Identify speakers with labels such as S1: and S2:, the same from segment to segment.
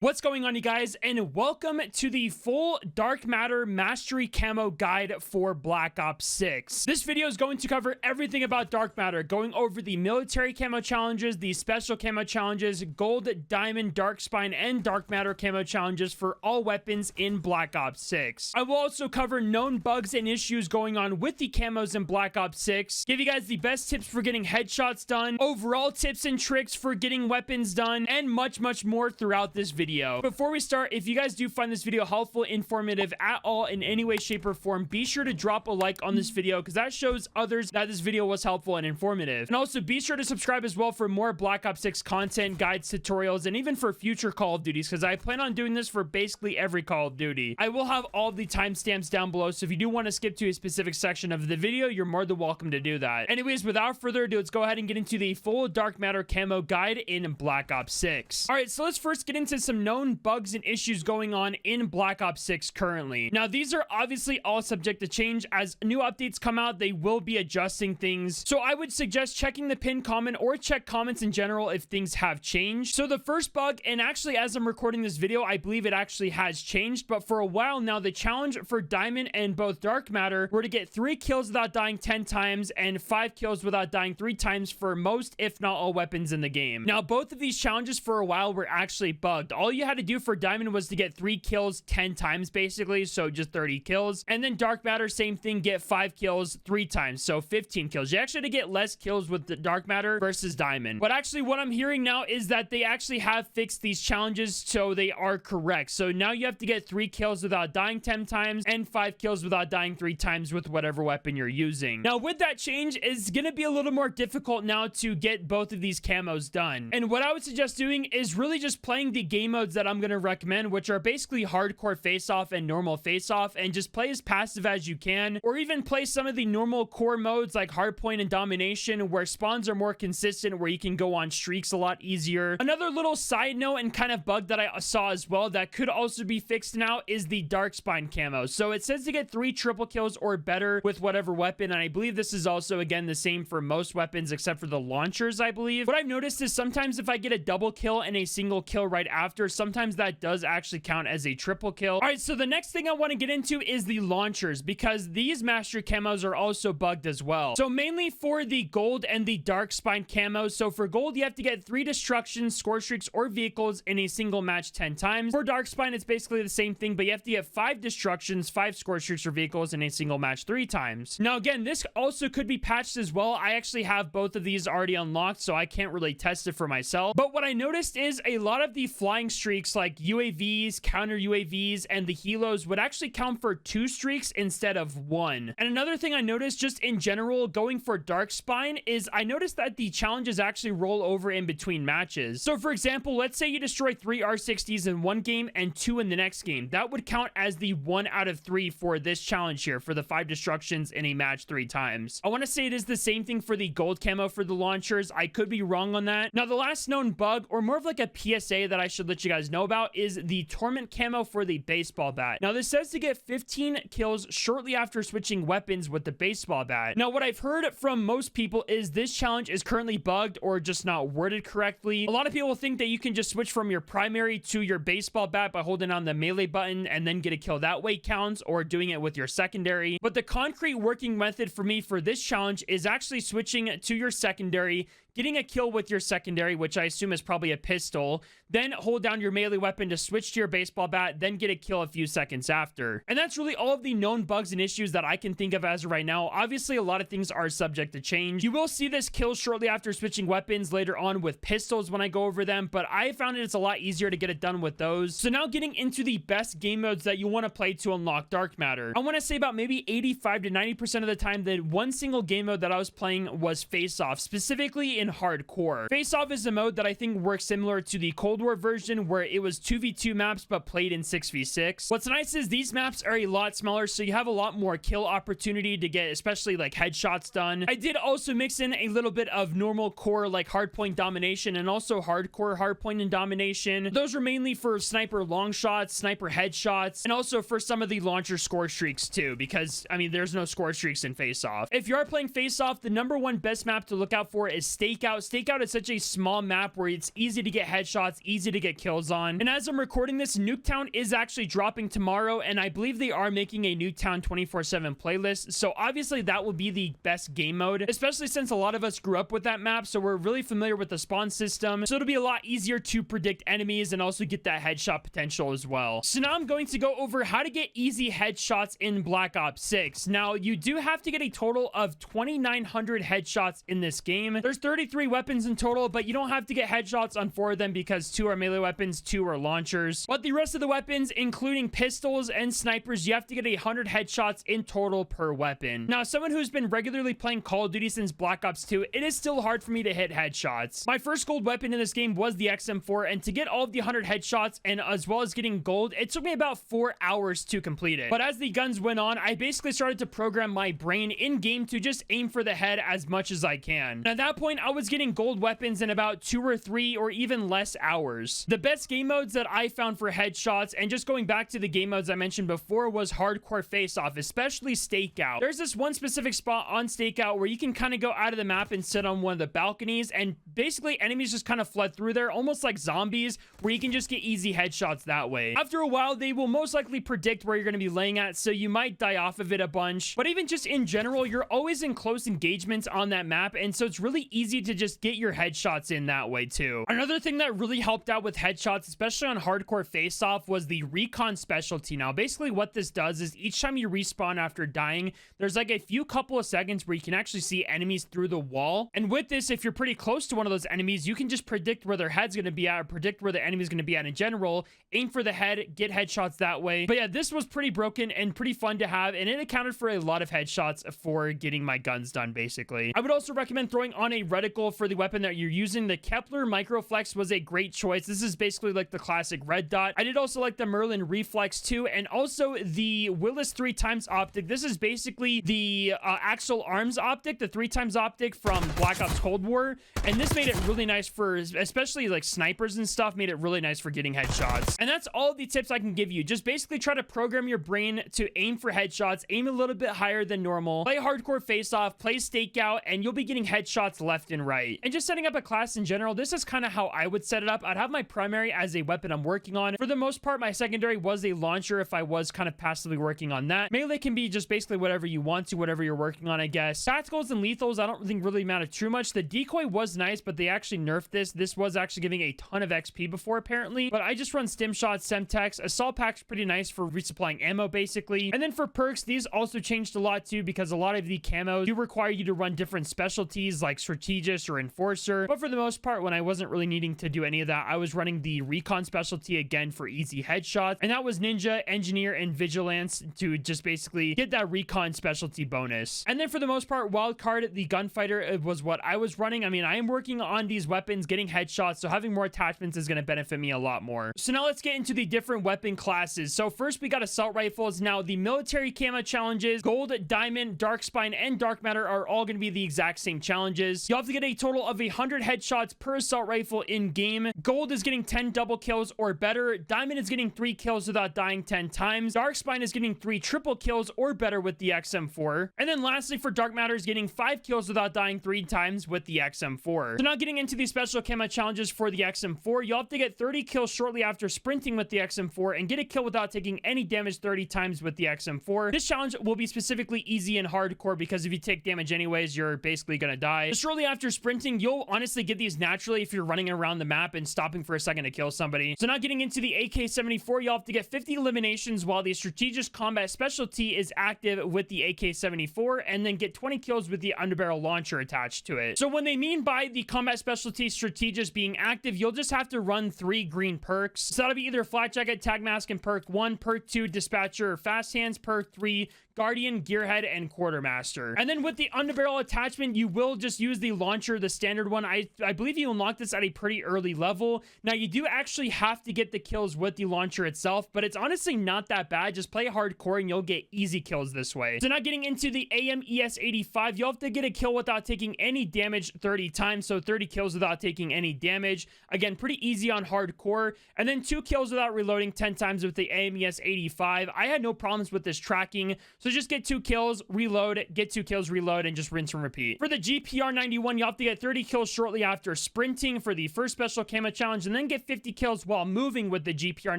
S1: What's going on, you guys, and welcome to the full Dark Matter Mastery Camo Guide for Black Ops 6. This video is going to cover everything about Dark Matter, going over the military camo challenges, the special camo challenges, gold, diamond, dark spine, and Dark Matter camo challenges for all weapons in Black Ops 6. I will also cover known bugs and issues going on with the camos in Black Ops 6, give you guys the best tips for getting headshots done, overall tips and tricks for getting weapons done, and much more throughout this video. Before we start, if you guys do find this video helpful, informative at all in any way, shape, or form, be sure to drop a like on this video because that shows others that this video was helpful and informative. And also be sure to subscribe as well for more Black Ops 6 content, guides, tutorials, and even for future Call of Duties, because I plan on doing this for basically every Call of Duty. I will have all the timestamps down below, so if you do want to skip to a specific section of the video, you're more than welcome to do that. Anyways, without further ado, let's go ahead and get into the full Dark Matter camo guide in Black Ops 6. Alright, so let's first get into some known bugs and issues going on in Black Ops 6 currently. Now, these are obviously all subject to change. As new updates come out, they will be adjusting things. So I would suggest checking the pinned comment or check comments in general if things have changed. So the first bug, and actually as I'm recording this video, I believe it actually has changed, but for a while now, the challenge for Diamond and both Dark Matter were to get 3 kills without dying 10 times and 5 kills without dying 3 times for most, if not all, weapons in the game. Now, both of these challenges for a while were actually bugged. All you had to do for Diamond was to get 3 kills 10 times, basically, so just 30 kills. And then Dark Matter, same thing, get 5 kills 3 times, so 15 kills. You actually had to get less kills with the Dark Matter versus Diamond. But actually, what I'm hearing now is that they actually have fixed these challenges, so they are correct. So now you have to get 3 kills without dying 10 times and 5 kills without dying 3 times with whatever weapon you're using. Now, with that change, it's gonna be a little more difficult now to get both of these camos done. And what I would suggest doing is really just playing the game modes that I'm gonna recommend, which are basically hardcore face-off and normal face-off, and just play as passive as you can, or even play some of the normal core modes like hardpoint and domination, where spawns are more consistent, where you can go on streaks a lot easier. Another little side note and kind of bug that I saw as well that could also be fixed now is the dark spine camo. So it says to get 3 triple kills or better with whatever weapon, and I believe this is also again the same for most weapons except for the launchers, I believe. What I've noticed is sometimes if I get a double kill and a single kill right after, sometimes that does actually count as a triple kill. All right, so the next thing I want to get into is the launchers, because these mastery camos are also bugged as well. So mainly for the gold and the dark spine camos. So for gold, you have to get 3 destructions, Scorestreaks, or vehicles in a single match 10 times. For dark spine, it's basically the same thing, but you have to get 5 destructions, 5 Scorestreaks, or vehicles in a single match 3 times. Now again, this also could be patched as well. I actually have both of these already unlocked, so I can't really test it for myself. But what I noticed is a lot of the flying streaks like UAVs, counter UAVs, and the helos would actually count for 2 streaks instead of 1. And another thing I noticed just in general going for dark spine is I noticed that the challenges actually roll over in between matches. So for example, let's say you destroy 3 R60s in one game and 2 in the next game. That would count as the 1 out of 3 for this challenge here for the 5 destructions in a match 3 times. I want to say it is the same thing for the gold camo for the launchers. I could be wrong on that. Now, the last known bug, or more of like a PSA that I should let you guys know about, is the Torment camo for the baseball bat. Now, this says to get 15 kills shortly after switching weapons with the baseball bat. Now, what I've heard from most people is this challenge is currently bugged or just not worded correctly. A lot of people think that you can just switch from your primary to your baseball bat by holding on the melee button and then get a kill that way counts, or doing it with your secondary. But the concrete working method for me for this challenge is actually switching to your secondary, getting a kill with your secondary, which I assume is probably a pistol, then hold down your melee weapon to switch to your baseball bat, then get a kill a few seconds after. And that's really all of the known bugs and issues that I can think of as of right now. Obviously, a lot of things are subject to change. You will see this kill shortly after switching weapons later on with pistols when I go over them, but I found it's a lot easier to get it done with those. So now getting into the best game modes that you want to play to unlock Dark Matter. I want to say about maybe 85 to 90% of the time that one single game mode that I was playing was face-off, specifically in hardcore. Face-off is a mode that I think works similar to the Cold War version, where it was 2v2 maps but played in 6v6. What's nice is these maps are a lot smaller, so you have a lot more kill opportunity to get especially like headshots done. I did also mix in a little bit of normal core like hardpoint domination and also hardcore hardpoint and domination. Those were mainly for sniper long shots, sniper headshots, and also for some of the launcher score streaks too, because I mean there's no score streaks in face-off. If you are playing face-off, the #1 best map to look out for is Stay Stakeout. Stakeout is such a small map where it's easy to get headshots, easy to get kills on. And as I'm recording this, Nuketown is actually dropping tomorrow, and I believe they are making a Nuketown 24/7 playlist. So obviously that will be the best game mode, especially since a lot of us grew up with that map, so we're really familiar with the spawn system. So it'll be a lot easier to predict enemies and also get that headshot potential as well. So now I'm going to go over how to get easy headshots in Black Ops 6. Now, you do have to get a total of 2,900 headshots in this game. There's 33 weapons in total, but you don't have to get headshots on 4 of them because 2 are melee weapons, 2 are launchers. But the rest of the weapons, including pistols and snipers, you have to get 100 headshots in total per weapon. Now, someone who's been regularly playing Call of Duty since Black Ops 2, it is still hard for me to hit headshots. My first gold weapon in this game was the XM4, and to get all of the 100 headshots and as well as getting gold, it took me about 4 hours to complete it. But as the guns went on, I basically started to program my brain in game to just aim for the head as much as I can. And at that point, I was getting gold weapons in about 2 or 3 or even less hours. The best game modes that I found for headshots, and just going back to the game modes I mentioned before, was hardcore face-off, especially Stakeout. There's this one specific spot on Stakeout where you can kind of go out of the map and sit on one of the balconies, and basically enemies just kind of flood through there, almost like zombies, where you can just get easy headshots that way. After a while, they will most likely predict where you're going to be laying at, so you might die off of it a bunch. But even just in general, you're always in close engagements on that map, and so it's really easy to just get your headshots in that way too. Another thing that really helped out with headshots, especially on hardcore face-off, was the recon specialty. Now, basically what this does is each time you respawn after dying, there's like a few couple of seconds where you can actually see enemies through the wall. And with this, if you're pretty close to one of those enemies, you can just predict where their head's going to be at, or predict where the enemy's going to be at in general, aim for the head, get headshots that way. But yeah, this was pretty broken and pretty fun to have, and it accounted for a lot of headshots for getting my guns done, basically. I would also recommend throwing on a reticle for the weapon that you're using. The Kepler Microflex was a great choice. This is basically like the classic red dot. I did also like the Merlin Reflex too, and also the Willis 3x optic. This is basically the Axel Arms optic, the 3x optic from Black Ops Cold War, and this made it really nice for, especially like snipers and stuff, made it really nice for getting headshots. And that's all the tips I can give you. Just basically try to program your brain to aim for headshots, aim a little bit higher than normal, play hardcore face-off, play Stakeout, and you'll be getting headshots left and right. And just setting up a class in general, this is kind of how I would set it up. I'd have my primary as a weapon I'm working on. For the most part, my secondary was a launcher if I was kind of passively working on that. Melee can be just basically whatever you want to, whatever you're working on, I guess. Tacticals and lethals, I don't think really matter too much. The decoy was nice, but they actually nerfed this. This was actually giving a ton of XP before, apparently. But I just run stim shots, semtex. Assault pack's pretty nice for resupplying ammo, basically. And then for perks, these also changed a lot too, because a lot of the camos do require you to run different specialties like strategist or enforcer. But for the most part, when I wasn't really needing to do any of that, I was running the recon specialty again for easy headshots. And that was ninja, engineer, and vigilance to just basically get that recon specialty bonus. And then for the most part, wildcard, the gunfighter, was what I was running. I mean, I am working on these weapons, getting headshots, so having more attachments is going to benefit me a lot more. So now let's get into the different weapon classes. So first we got assault rifles. Now the military camo challenges, gold, diamond, dark spine, and dark matter are all going to be the exact same challenges. You'll have to get a total of 100 headshots per assault rifle in game. Gold is getting 10 double kills or better. Diamond is getting 3 kills without dying 10 times. Dark spine is getting 3 triple kills or better with the XM4. And then lastly, for dark matter is getting 5 kills without dying 3 times with the XM4. So now getting into the special camo challenges for the XM4, you'll have to get 30 kills shortly after sprinting with the XM4 and get a kill without taking any damage 30 times with the XM4. This challenge will be specifically easy and hardcore because if you take damage anyways, you're basically gonna die. Just shortly after sprinting, you'll honestly get these naturally if you're running around the map and stopping for a second to kill somebody. So now getting into the AK-74, you'll have to get 50 eliminations while the strategic combat specialty is active with the AK-74, and then get 20 kills with the underbarrel launcher attached to it. So when they mean by the combat specialty strategist being active, you'll just have to run 3 green perks. So that'll be either flat jacket, tag mask, and perk 1, perk 2, dispatcher, or fast hands, perk 3, guardian, gearhead, and quartermaster. And then with the underbarrel attachment, you will just use the launcher, the standard one. I believe you unlock this at a pretty early level. Now you do actually have to get the kills with the launcher itself, but it's honestly not that bad. Just play hardcore and you'll get easy kills this way. So now getting into the AMES-85, you'll have to get a kill without taking any damage 30 times. So so 30 kills without taking any damage. Again, pretty easy on hardcore. And then 2 kills without reloading 10 times with the AMES 85. I had no problems with this tracking, so just get 2 kills, reload, get 2 kills, reload, and just rinse and repeat. For the GPR 91, you have to get 30 kills shortly after sprinting for the first special camo challenge, and then get 50 kills while moving with the GPR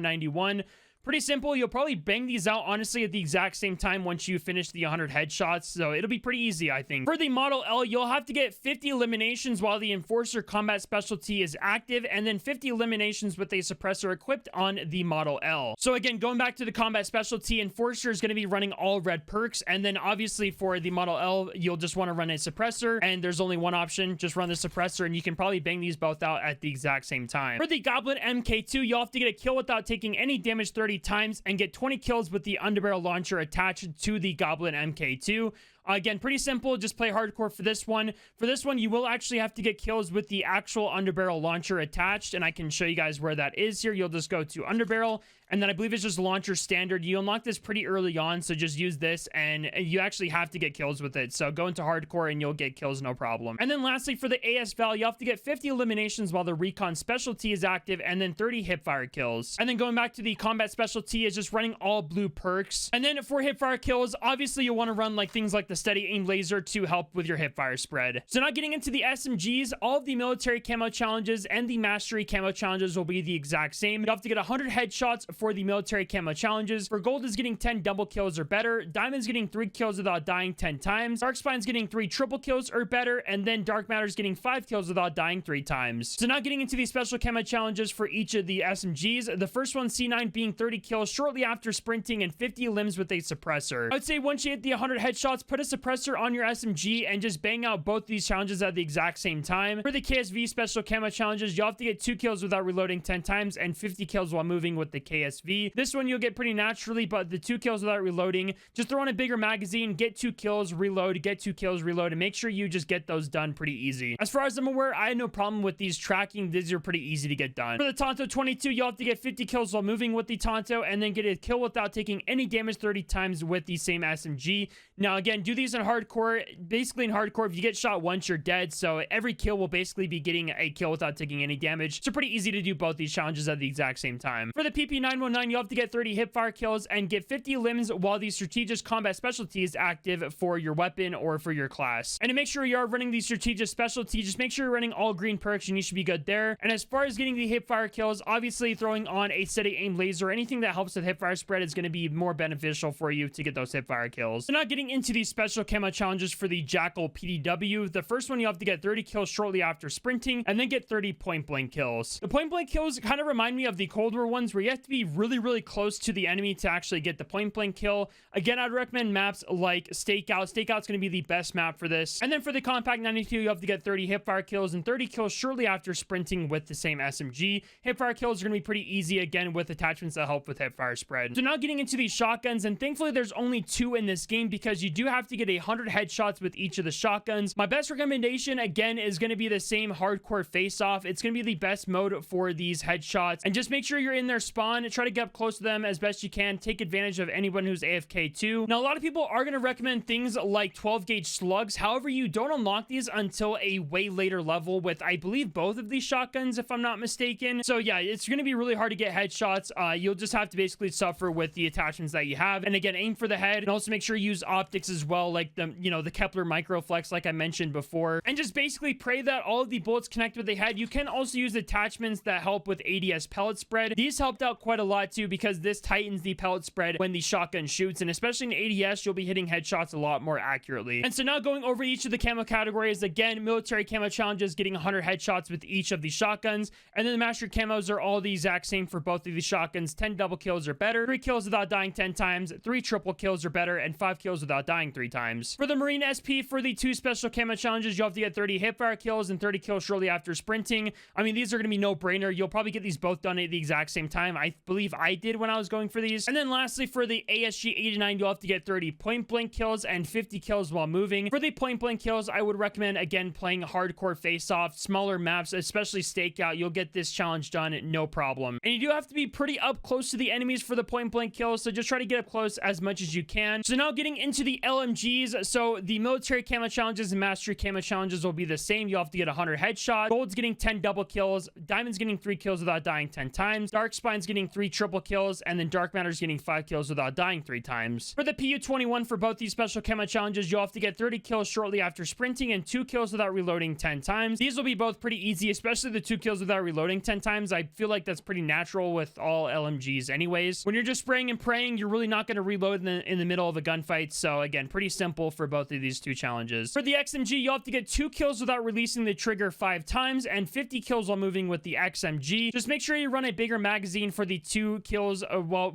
S1: 91. Pretty simple. You'll probably bang these out, honestly, at the exact same time once you finish the 100 headshots, so it'll be pretty easy, I think. For the Model L, you'll have to get 50 eliminations while the Enforcer combat specialty is active, and then 50 eliminations with a suppressor equipped on the Model L. So again, going back to the combat specialty, Enforcer is going to be running all red perks, and then obviously for the Model L, you'll just want to run a suppressor, and there's only one option, just run the suppressor, and you can probably bang these both out at the exact same time. For the Goblin MK2, you'll have to get a kill without taking any damage 30 times and get 20 kills with the underbarrel launcher attached to the Goblin MK2. Again, pretty simple. Just play hardcore for this one. For this one, you will actually have to get kills with the actual underbarrel launcher attached, and I can show you guys where that is here. You'll just go to underbarrel, and then I believe it's just launcher standard. You unlock this pretty early on, so just use this, and you actually have to get kills with it. So go into hardcore, and you'll get kills, no problem. And then lastly, for the AS Val, you have to get 50 eliminations while the recon specialty is active, and then 30 hipfire kills. And then going back to the combat specialty is just running all blue perks. And then for hipfire kills, obviously you'll want to run like things like the steady aim laser to help with your hipfire spread. So now getting into the SMGs, all of the military camo challenges and the mastery camo challenges will be the exact same. You have to get 100 headshots for the military camo challenges. For gold is getting 10 double kills or better. Diamond's getting 3 kills without dying 10 times. Darkspine's getting 3 triple kills or better. And then Dark Matter's getting 5 kills without dying 3 times. So now getting into the special camo challenges for each of the SMGs. The first one, C9, being 30 kills shortly after sprinting and 50 limbs with a suppressor. I would say once you hit the 100 headshots, put a suppressor on your SMG and just bang out both these challenges at the exact same time. For the KSV special camo challenges, you'll have to get 2 kills without reloading 10 times and 50 kills while moving with the KSV. This one you'll get pretty naturally, but the 2 kills without reloading, just throw on a bigger magazine, get 2 kills, reload, get 2 kills, reload, and make sure you just get those done pretty easy. As far as I'm aware, I had no problem with these tracking. These are pretty easy to get done. For the Tonto 22, you'll have to get 50 kills while moving with the Tonto, and then get a kill without taking any damage 30 times with the same SMG. Now again, do these in hardcore. Basically in hardcore, if you get shot once, you're dead, so every kill will basically be getting a kill without taking any damage. So pretty easy to do both these challenges at the exact same time. For the PP919, you'll have to get 30 hipfire kills and get 50 limbs while the strategic combat specialty is active for your weapon or for your class. And to make sure you are running the strategic specialty, just make sure you're running all green perks and you should be good there. And as far as getting the hipfire kills, obviously throwing on a steady aim laser, anything that helps with hipfire spread is going to be more beneficial for you to get those hipfire kills. So now getting into these special camo challenges for the Jackal PDW. The first one, you have to get 30 kills shortly after sprinting and then get 30 point blank kills. The point blank kills kind of remind me of the Cold War ones where you have to be really close to the enemy to actually get the point blank kill. Again, I'd recommend maps like Stakeout. Stakeout's going to be the best map for this. And then for the Compact 92, you have to get 30 hipfire kills and 30 kills shortly after sprinting with the same SMG. Hipfire kills are going to be pretty easy, again, with attachments that help with hipfire spread. So now getting into these shotguns, and thankfully there's only 2 in this game because you do have to get 100 headshots with each of the shotguns. My best recommendation, again, is going to be the same hardcore face-off. It's going to be the best mode for these headshots, and just make sure you're in their spawn and try to get up close to them as best you can. Take advantage of anyone who's AFK too. Now, a lot of people are going to recommend things like 12 gauge slugs. However, you don't unlock these until a way later level with, I believe, both of these shotguns, if I'm not mistaken. So yeah, it's going to be really hard to get headshots. You'll just have to basically suffer with the attachments that you have. And again, aim for the head, and also make sure you use optics as well, like the, the Kepler Microflex, like I mentioned before. And just basically pray that all of the bullets connect with the head. You can also use attachments that help with ADS pellet spread. These helped out quite a lot too because this tightens the pellet spread when the shotgun shoots, and especially in ADS, you'll be hitting headshots a lot more accurately. And so now going over each of the camo categories, again, military camo challenges, getting 100 headshots with each of the shotguns, and then the master camos are all the exact same for both of these shotguns. 10 double kills or better, 3 kills without dying 10 times, 3 triple kills or better, and 5 kills without dying 3 times. For the Marine SP, for the 2 special camo challenges, you have to get 30 hipfire kills and 30 kills shortly after sprinting. I mean, these are going to be no-brainer. You'll probably get these both done at the exact same time. I believe I did when I was going for these. And then lastly, for the ASG 89, you'll have to get 30 point-blank kills and 50 kills while moving. For the point-blank kills, I would recommend, again, playing hardcore face-off, smaller maps, especially Stakeout. You'll get this challenge done, no problem. And you do have to be pretty up close to the enemies for the point-blank kills, so just try to get up close as much as you can. So now getting into the LMG XMGs, so the military camo challenges and mastery camo challenges will be the same. You'll have to get 100 headshots. Gold's getting 10 double kills. Diamond's getting 3 kills without dying 10 times. Dark Spine's getting 3 triple kills. And then Dark Matter's getting 5 kills without dying 3 times. For the PU21, for both these special camo challenges, you'll have to get 30 kills shortly after sprinting and 2 kills without reloading 10 times. These will be both pretty easy, especially the 2 kills without reloading 10 times. I feel like that's pretty natural with all LMGs anyways. When you're just spraying and praying, you're really not going to reload in the middle of a gunfight. So again, pretty simple for both of these 2 challenges. For the XMG, you'll have to get 2 kills without releasing the trigger 5 times and 50 kills while moving with the XMG. Just make sure you run a bigger magazine for the 2 kills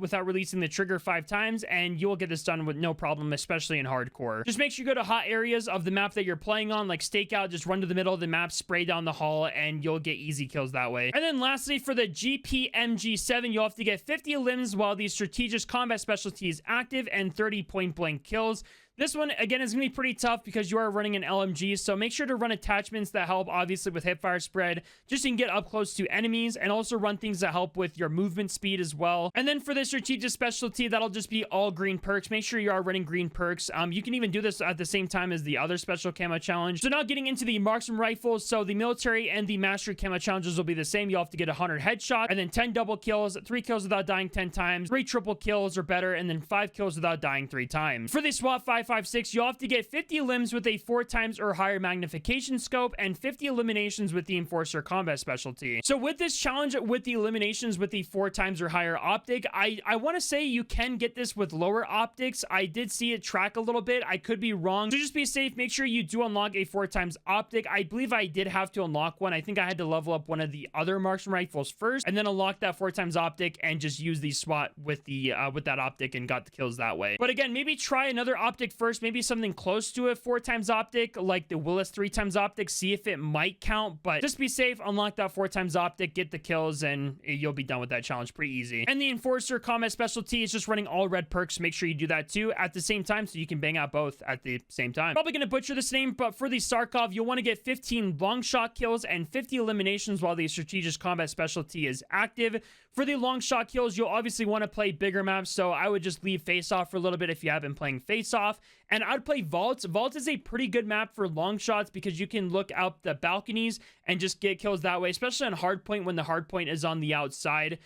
S1: without releasing the trigger 5 times, and you'll get this done with no problem, especially in hardcore. Just make sure you go to hot areas of the map that you're playing on, like stakeout. Just run to the middle of the map, spray down the hall, and you'll get easy kills that way. And then lastly, for the GPMG7, you'll have to get 50 limbs while the strategic combat specialty is active and 30 point blank kills. This one, again, is going to be pretty tough because you are running an LMG, so make sure to run attachments that help, obviously, with hipfire spread, just so you can get up close to enemies, and also run things that help with your movement speed as well. And then for the strategic specialty, that'll just be all green perks. Make sure you are running green perks. You can even do this at the same time as the other special camo challenge. So now getting into the Marksman rifles, so the military and the mastery camo challenges will be the same. You'll have to get 100 headshots, and then 10 double kills, 3 kills without dying 10 times, 3 triple kills or better, and then 5 kills without dying 3 times. For the SWAT 5.56, you'll have to get 50 limbs with a 4 times or higher magnification scope and 50 eliminations with the Enforcer combat specialty. So with this challenge, with the eliminations with the 4 times or higher optic, I want to say you can get this with lower optics. I did see it track a little bit. I could be wrong. So just be safe. Make sure you do unlock a 4 times optic. I believe I did have to unlock one. I think I had to level up one of the other Marksman rifles first and then unlock that 4 times optic and just use the SWAT with the with that optic and got the kills that way. But again, maybe try another optic first. Maybe something close to a 4 times optic like the Willis 3 times optic. See if it might count, but just be safe. Unlock that 4 times optic, get the kills, and you'll be done with that challenge pretty easy. And the Enforcer combat specialty is just running all red perks. Make sure you do that too at the same time so you can bang out both at the same time. Probably gonna butcher this name, but for the Sarkov, you'll want to get 15 long shot kills and 50 eliminations while the strategic combat specialty is active. For the long shot kills, you'll obviously want to play bigger maps, so I would just leave Face Off for a little bit if you have been playing Face Off. And I'd play Vault. Vault is a pretty good map for long shots because you can look out the balconies and just get kills that way, especially on hardpoint when the hardpoint is on the outside,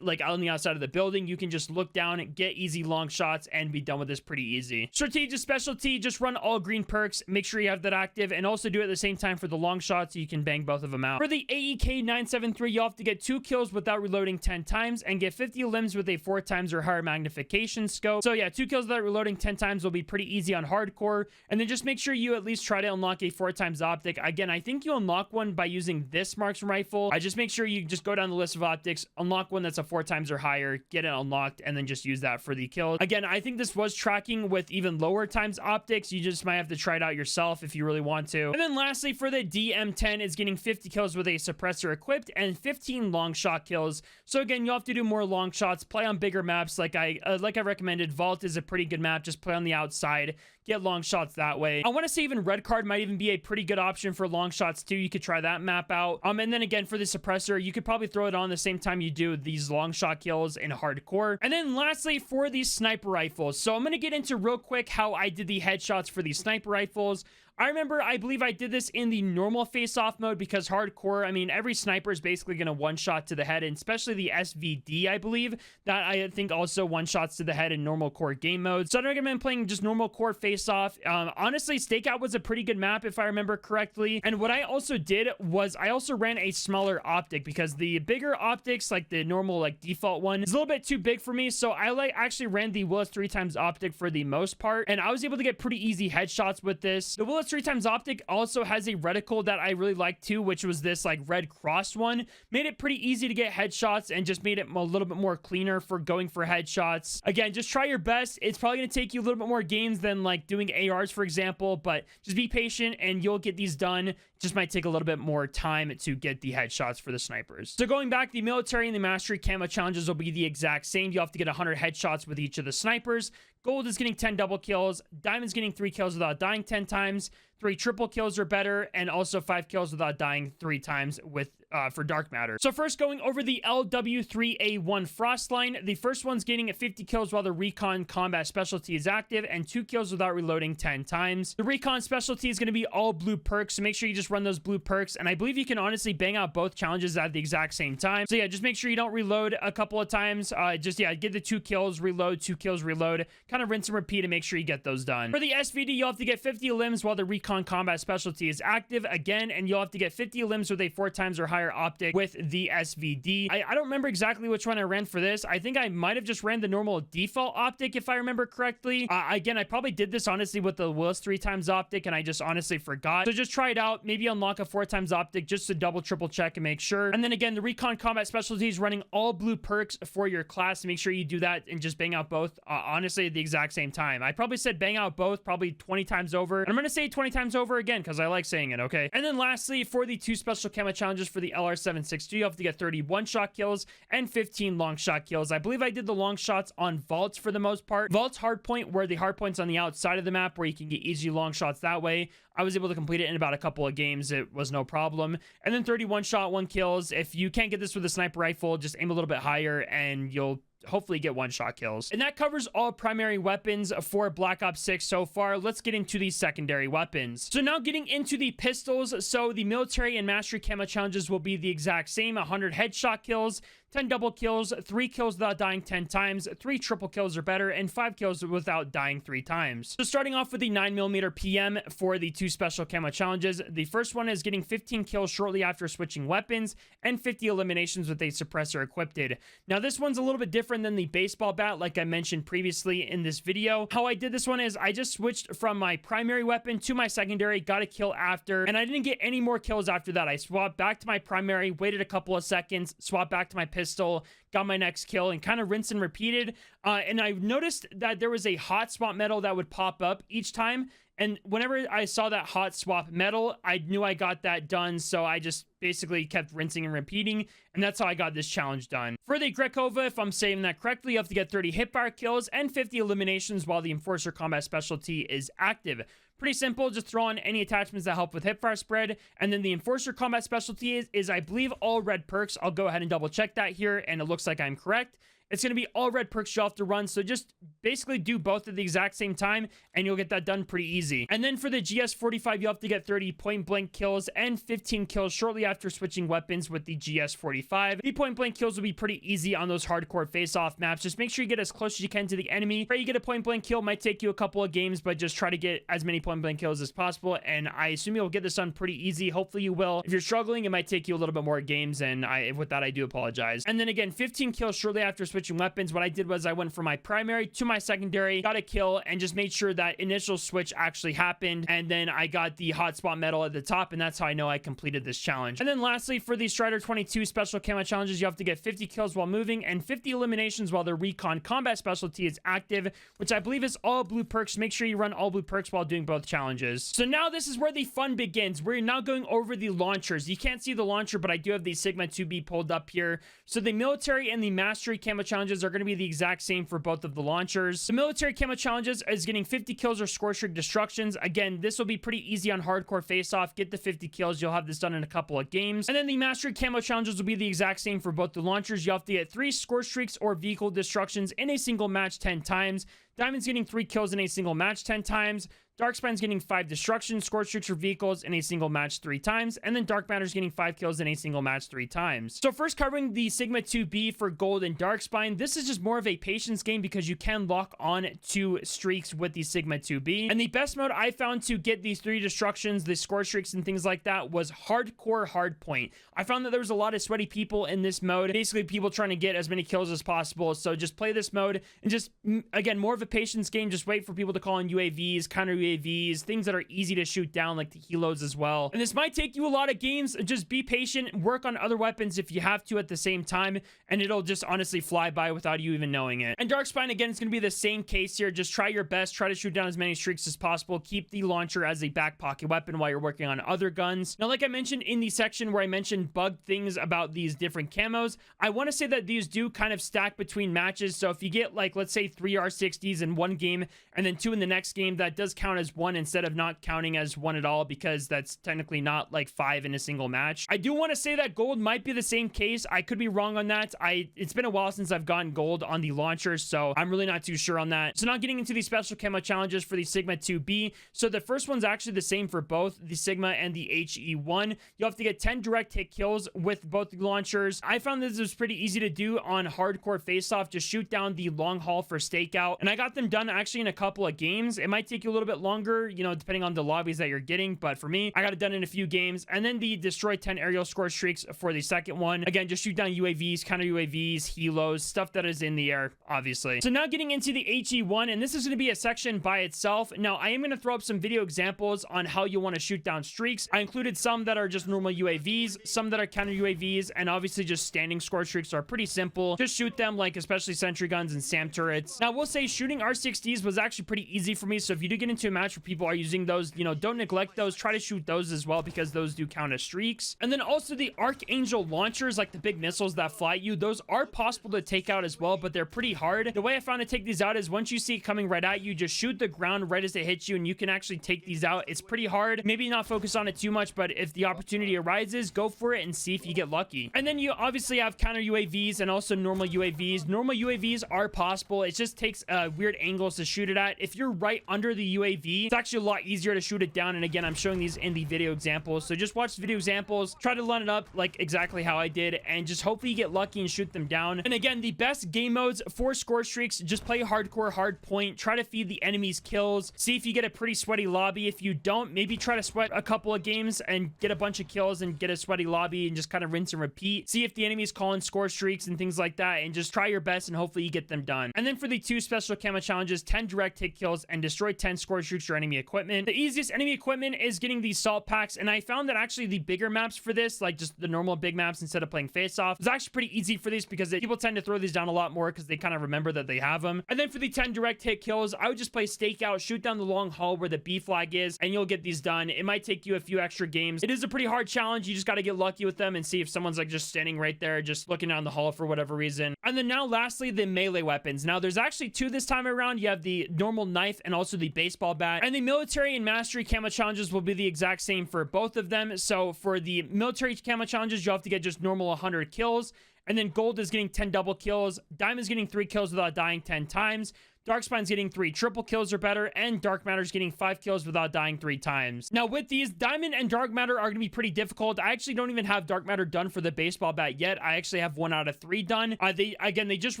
S1: like on the outside of the building. You can just look down and get easy long shots and be done with this pretty easy. Strategic specialty, just run all green perks. Make sure you have that active and also do it at the same time for the long shots so you can bang both of them out. For the AEK 973, you'll have to get 2 kills without reloading 10 times and get 50 limbs with a 4 times or higher magnification scope. So yeah, 2 kills without reloading 10 times will be pretty easy on hardcore. And then just make sure you at least try to unlock a 4 times optic. Again, I think you unlock one by using this Marksman rifle. I just make sure you just go down the list of optics, unlock one that's a 4 times or higher, get it unlocked, and then just use that for the kills. Again, I think this was tracking with even lower times optics. You just might have to try it out yourself if you really want to. And then lastly, for the DM10, is getting 50 kills with a suppressor equipped and 15 long shot kills. So again, you'll have to do more long shots, play on bigger maps like I recommended. Vault is a pretty good map. Just play on the outside, get long shots that way. I want to say even red card might even be a pretty good option for long shots too. You could try that map out. And then again, for the suppressor, you could probably throw it on the same time you do these long shot kills in hardcore. And then lastly, for these sniper rifles. So I'm going to get into real quick how I did the headshots for these sniper rifles. I believe I did this in the normal face-off mode because hardcore, I mean, every sniper is basically going to one-shot to the head, and especially the SVD, I believe, that I think also one-shots to the head in normal core game mode. So I'd recommend playing just normal core face-off. Honestly, Stakeout was a pretty good map, if I remember correctly. And what I also did was I also ran a smaller optic because the bigger optics, like the normal, like default one, is a little bit too big for me. So I actually ran the Willis 3 times optic for the most part, and I was able to get pretty easy headshots with this. The Willis 3 times optic also has a reticle that I really like too, which was this like red crossed one. Made it pretty easy to get headshots and just made it a little bit more cleaner for going for headshots. Again, just try your best. It's probably going to take you a little bit more games than like doing ARs, for example, but just be patient and you'll get these done. Just might take a little bit more time to get the headshots for the snipers. So going back, the military and the mastery camo challenges will be the exact same. You have to get 100 headshots with each of the snipers. Gold is getting 10 double kills. Diamond's getting 3 kills without dying 10 times. 3 triple kills or better, and also 5 kills without dying 3 times with for dark matter. So first, going over the LW3A1 frost line, the first one's getting 50 kills while the recon combat specialty is active, and 2 kills without reloading 10 times. The recon specialty is going to be all blue perks, so make sure you just run those blue perks, and I believe you can honestly bang out both challenges at the exact same time. So yeah, just make sure you don't reload a couple of times. Get the 2 kills, reload, 2 kills, reload, kind of rinse and repeat and make sure you get those done. For the SVD, you'll have to get 50 limbs while the recon combat specialty is active again, and you'll have to get 50 limbs with a 4 times or higher optic with the SVD. I don't remember exactly which one I ran for this. I think I might have just ran the normal default optic if I remember correctly. Again, I probably did this honestly with the Willis 3 times optic and I just honestly forgot. So just try it out. Maybe unlock a 4 times optic just to double triple check and make sure. And then again, the recon combat specialty is running all blue perks for your class. Make sure you do that and just bang out both honestly at the exact same time. I probably said bang out both probably 20 times over. And I'm going to say 20 times over again because I like saying it, okay? And then lastly, for the 2 special camo challenges for the LR762, you have to get 30 one-shot kills and 15 long-shot kills. I believe I did the long shots on vaults for the most part. Vaults hardpoint, where the hardpoint's on the outside of the map where you can get easy long shots that way. I was able to complete it in about a couple of games. It was no problem. And then 31 shot, 1 kills. If you can't get this with a sniper rifle, just aim a little bit higher and you'll hopefully get 1-shot kills. And that covers all primary weapons for Black Ops 6 so far. Let's get into the secondary weapons. So now getting into the pistols. So the military and mastery camo challenges will be the exact same. 100 headshot kills, 10 double kills, 3 kills without dying 10 times, 3 triple kills or better, and 5 kills without dying 3 times. So starting off with the 9mm PM for the 2 special camo challenges, the first one is getting 15 kills shortly after switching weapons and 50 eliminations with a suppressor equipped. Now this one's a little bit different than the baseball bat like I mentioned previously in this video. How I did this one is I just switched from my primary weapon to my secondary, got a kill after, and I didn't get any more kills after that. I swapped back to my primary, waited a couple of seconds, swapped back to my pistol, got my next kill, and kind of rinse and repeated. And I noticed that there was a hot swap medal that would pop up each time. And whenever I saw that hot swap medal, I knew I got that done. So I just basically kept rinsing and repeating. And that's how I got this challenge done. For the Grekova, if I'm saying that correctly, you have to get 30 hipfire kills and 50 eliminations while the Enforcer combat specialty is active. Pretty simple, just throw on any attachments that help with hipfire spread. And then the Enforcer combat specialty is I believe all red perks. I'll go ahead and double check that here, and it looks like I'm correct. It's going to be all red perks you have to run, so just basically do both at the exact same time, and you'll get that done pretty easy. And then for the GS45, you have to get 30 point-blank kills and 15 kills shortly after switching weapons with the GS45. The point-blank kills will be pretty easy on those hardcore face-off maps. Just make sure you get as close as you can to the enemy. Pray you get a point-blank kill. Might take you a couple of games, but just try to get as many point-blank kills as possible, and I assume you'll get this done pretty easy. Hopefully you will. If you're struggling, it might take you a little bit more games, and with that, I do apologize. And then again, 15 kills shortly after switching weapons. What I did was I went from my primary to my secondary, got a kill, and just made sure that initial switch actually happened. And then I got the hotspot medal at the top, and that's how I know I completed this challenge. And then lastly, for the Strider 22 special camo challenges, you have to get 50 kills while moving and 50 eliminations while the recon combat specialty is active, which I believe is all blue perks. Make sure you run all blue perks while doing both challenges. So now this is where the fun begins. We're now going over the launchers. You can't see the launcher, but I do have the Sigma 2B pulled up here. So the military and the mastery camo challenges are going to be the exact same for both of the launchers. The military camo challenges is getting 50 kills or Scorestreak destructions. Again, this will be pretty easy on hardcore face-off. Get the 50 kills. You'll have this done in a couple of games. And then the mastery camo challenges will be the exact same for both the launchers. You have to get 3 Scorestreaks or vehicle destructions in a single match 10 times. Diamond's getting 3 kills in a single match 10 times. Darkspine's getting 5 destruction, Scorestreaks or vehicles in a single match 3 times, and then Dark Matter's getting 5 kills in a single match 3 times. So first covering the Sigma 2B for Gold and Darkspine, this is just more of a patience game because you can lock on 2 streaks with the Sigma 2B. And the best mode I found to get these 3 destructions, the Scorestreaks and things like that, was hardcore hardpoint. I found that there was a lot of sweaty people in this mode, basically people trying to get as many kills as possible. So just play this mode and just, again, more of a patience game. Just wait for people to call in UAVs, counter UAVs, things that are easy to shoot down like the helos as well. And this might take you a lot of games. Just be patient, work on other weapons if you have to at the same time, and it'll just honestly fly by without you even knowing it. And Darkspine, again, it's going to be the same case here. Just try your best, try to shoot down as many streaks as possible. Keep the launcher as a back pocket weapon while you're working on other guns. Now, like I mentioned in the section where I mentioned bug things about these different camos, I want to say that these do kind of stack between matches. So if you get, like, let's say 3 R60s in one game and then 2 in the next game, that does count count as one instead of not counting as one at all, because that's technically not like 5 in a single match. I do want to say that gold might be the same case. I could be wrong on that. It's been a while since I've gotten gold on the launcher, so I'm really not too sure on that. So now getting into the special camo challenges for the Sigma 2B. So the first one's actually the same for both the Sigma and the HE1. You'll have to get 10 direct hit kills with both the launchers. I found this was pretty easy to do on hardcore face-off. Just shoot down the long haul for stakeout, and I got them done actually in a couple of games. It might take you a little bit longer, you know, depending on the lobbies that you're getting, but for me, I got it done in a few games. And then the destroy 10 aerial score streaks for the second one. Again, just shoot down UAVs, counter UAVs, helos, stuff that is in the air, obviously. So now getting into the HE1, and this is going to be a section by itself. Now, I am going to throw up some video examples on how you want to shoot down streaks. I included some that are just normal UAVs, some that are counter UAVs, and obviously just standing score streaks are pretty simple. Just shoot them, like especially sentry guns and SAM turrets. Now, we'll say shooting R60s was actually pretty easy for me, so if you do get into a match where people are using those, you know, don't neglect those. Try to shoot those as well, because those do count as streaks. And then also the Archangel launchers, like the big missiles that fly you, those are possible to take out as well, but they're pretty hard. The way I found to take these out is once you see it coming right at you, just shoot the ground right as it hits you, and you can actually take these out. It's pretty hard. Maybe not focus on it too much, but if the opportunity arises, go for it and see if you get lucky. And then you obviously have counter UAVs and also normal UAVs. Normal UAVs are possible. It just takes weird angles to shoot it at. If you're right under the UAV, it's actually a lot easier to shoot it down. And again, I'm showing these in the video examples, so just watch the video examples, try to line it up like exactly how I did, and just hopefully you get lucky and shoot them down. And again, the best game modes for score streaks, just play hardcore, hard point, try to feed the enemies kills, see if you get a pretty sweaty lobby. If you don't, maybe try to sweat a couple of games and get a bunch of kills and get a sweaty lobby, and just kind of rinse and repeat. See if the enemy's calling score streaks and things like that, and just try your best and hopefully you get them done. And then for the 2 special camo challenges, 10 direct hit kills and destroy 10 score streaks or enemy equipment. The easiest enemy equipment is getting these salt packs, and I found that actually the bigger maps for this, like just the normal big maps instead of playing face off, is actually pretty easy for these, because people tend to throw these down a lot more because they kind of remember that they have them. And then for the 10 direct hit kills, I would just play stakeout, shoot down the long haul where the B flag is, and you'll get these done. It might take you a few extra games. It is a pretty hard challenge. You just got to get lucky with them and see if someone's like just standing right there just looking down the hall for whatever reason. And then now lastly, the melee weapons. Now there's actually 2 this time around. You have the normal knife and also the baseball bat, and the military and mastery camo challenges will be the exact same for both of them. So for the military camo challenges, you'll have to get just normal 100 kills, and then gold is getting 10 double kills, diamond is getting 3 kills without dying 10 times, Darkspine's getting 3 triple kills or better, and Dark Matter's getting 5 kills without dying 3 times. Now with these, Diamond and Dark Matter are going to be pretty difficult. I actually don't even have Dark Matter done for the baseball bat yet. I actually have 1 out of 3 done. They just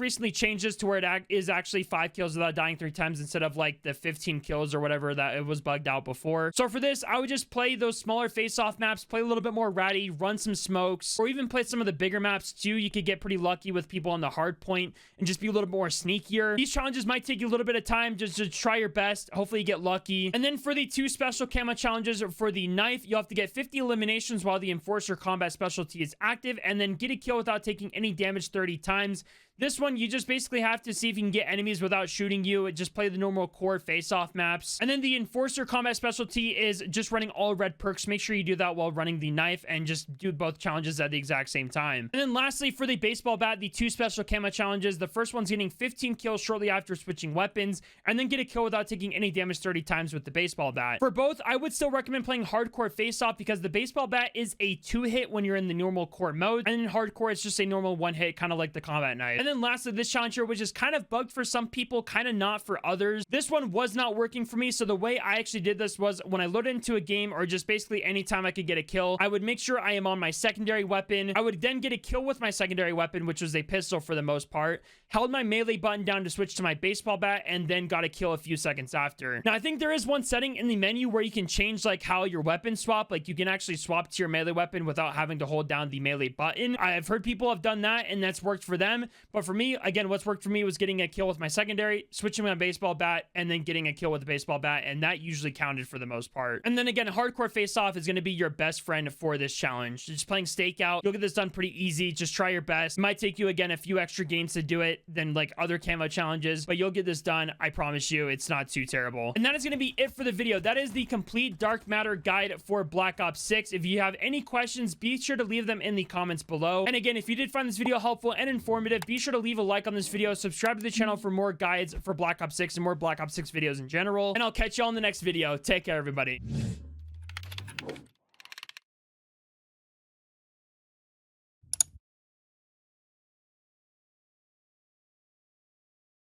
S1: recently changed this to where it is actually 5 kills without dying 3 times instead of like the 15 kills or whatever that it was bugged out before. So for this, I would just play those smaller face-off maps, play a little bit more ratty, run some smokes, or even play some of the bigger maps too. You could get pretty lucky with people on the hard point and just be a little more sneakier. These challenges might take you a little bit of time, just to try your best. Hopefully you get lucky. And then for the 2 special camo challenges, for the knife, you'll have to get 50 eliminations while the enforcer combat specialty is active, and then get a kill without taking any damage 30 times. This one, you just basically have to see if you can get enemies without shooting you. Just play the normal core face-off maps. And then the Enforcer combat specialty is just running all red perks. Make sure you do that while running the knife, and just do both challenges at the exact same time. And then lastly, for the baseball bat, the 2 special camo challenges, the first one's getting 15 kills shortly after switching weapons, and then get a kill without taking any damage 30 times with the baseball bat. For both, I would still recommend playing hardcore face-off, because the baseball bat is a 2-hit when you're in the normal core mode, and in hardcore, it's just a normal 1-hit, kind of like the combat knife. And then lastly, this challenge here, which is kind of bugged for some people, kind of not for others. This one was not working for me, so the way I actually did this was when I loaded into a game, or just basically anytime I could get a kill, I would make sure I am on my secondary weapon. I would then get a kill with my secondary weapon, which was a pistol for the most part, held my melee button down to switch to my baseball bat, and then got a kill a few seconds after. Now, I think there is one setting in the menu where you can change like how your weapons swap. Like you can actually swap to your melee weapon without having to hold down the melee button. I've heard people have done that, and that's worked for them. But for me, again, what's worked for me was getting a kill with my secondary, switching my baseball bat, and then getting a kill with the baseball bat, and that usually counted for the most part. And then again, hardcore face-off is going to be your best friend for this challenge. Just playing stakeout, you'll get this done pretty easy. Just try your best. It might take you, again, a few extra games to do it than like other camo challenges, but you'll get this done. I promise you, it's not too terrible. And that is going to be it for the video. That is the complete Dark Matter guide for Black Ops 6. If you have any questions, be sure to leave them in the comments below. And again, if you did find this video helpful and informative, be sure sure to leave a like on this video, subscribe to the channel for more guides for Black Ops 6 and more Black Ops 6 videos in general, and I'll catch y'all in the next video. Take care, everybody.